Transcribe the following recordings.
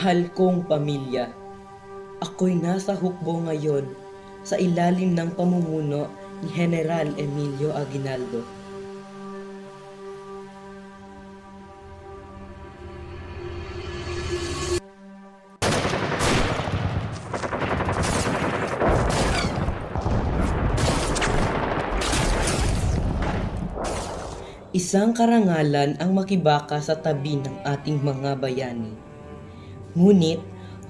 Mahal kong pamilya, ako'y nasa hukbo ngayon sa ilalim ng pamumuno ni General Emilio Aguinaldo. Isang karangalan ang makibaka sa tabi ng ating mga bayani. Ngunit,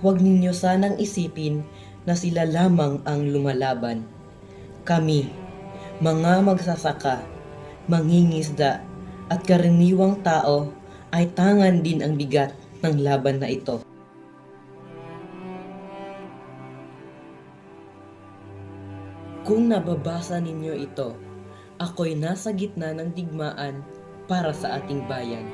huwag ninyo sanang isipin na sila lamang ang lumalaban. Kami, mga magsasaka, mangingisda, at karaniwang tao ay tangan din ang bigat ng laban na ito. Kung nababasa ninyo ito, ako'y nasa gitna ng digmaan para sa ating bayan.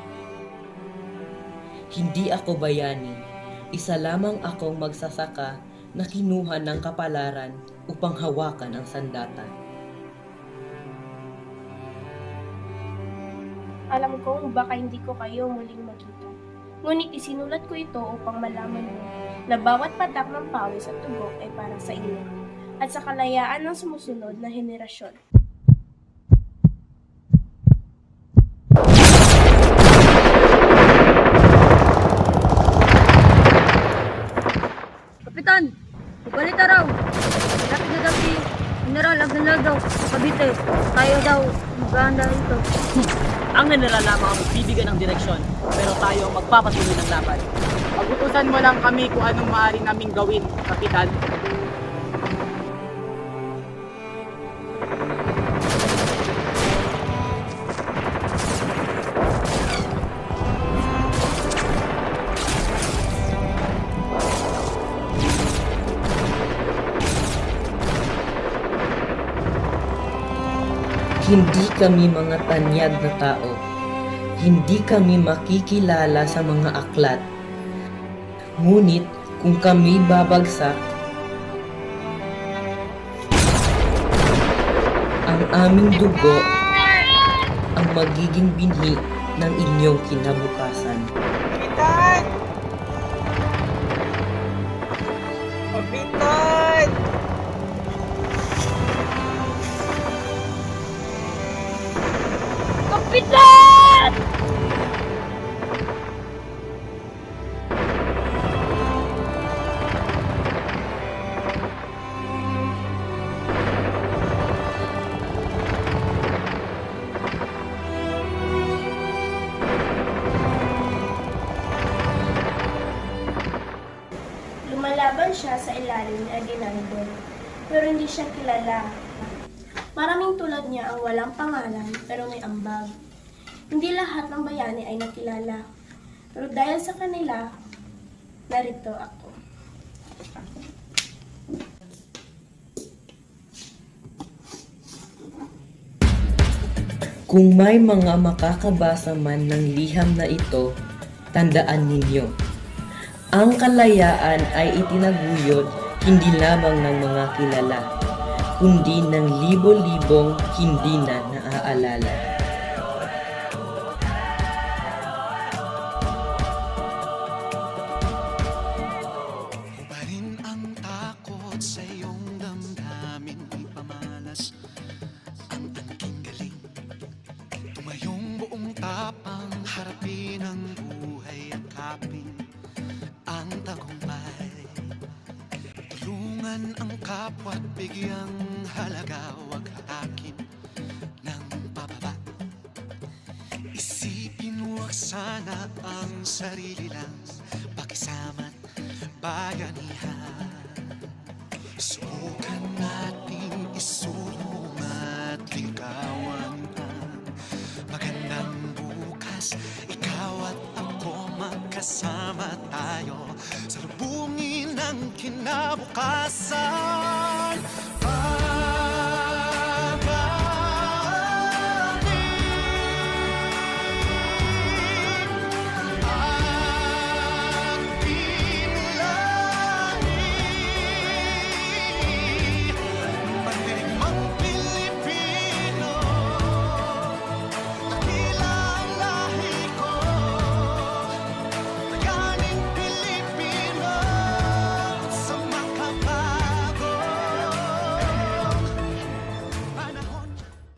Hindi ako bayani, isa lamang akong magsasaka na kinuha ng kapalaran upang hawakan ang sandata. Alam kong baka hindi ko kayo muling makita. Ngunit isinulat ko ito upang malaman mo na bawat patak ng pawis at tubok ay para sa inyo at sa kalayaan ng sumusunod na henerasyon. Kapitan, ibalita raw. Lapit na daw si General Aguinaldo, Cavite. Tayo daw maghahanda rito. Ang general lamang ang magbibigay ng direksyon, pero tayo ang magpapatuloy ng laban. Pag-utusan mo lang kami kung anong maaari naming gawin, Kapitan. Hindi kami mga tanyag na tao. Hindi kami makikilala sa mga aklat. Ngunit kung kami babagsak, ang aming dugo ang magiging binhi ng inyong kinabukasan. Kapitan! Kapitan! Kapitan! Lumalaban siya sa ilalim ni Aguinaldo, pero hindi siya kilala. Maraming tulad niya ang walang pangalan pero may ambag. Hindi lahat ng bayani ay nakilala, pero dahil sa kanila, narito ako. Kung may mga makakabasa man ng liham na ito, tandaan ninyo, ang kalayaan ay itinaguyod hindi lamang ng mga kilala, kundi ng libo-libong hindi na naaalala. Hubarin ang takot sa iyong damdamin, ipamalas ang tangking galing. Tumayong buong tapang, harapin ang buhay at kapin ang tagumpay. Tulungan ang kapwa at bigyang halaga, wag hatakin ng pababa. Isipin wag sana ang sarili lang, pakisama't bayanihan. Subukan nating isulong at ligawan ang magandang bukas. Ikaw at ako magkasama tayo sa lubungin ng kinabukasan.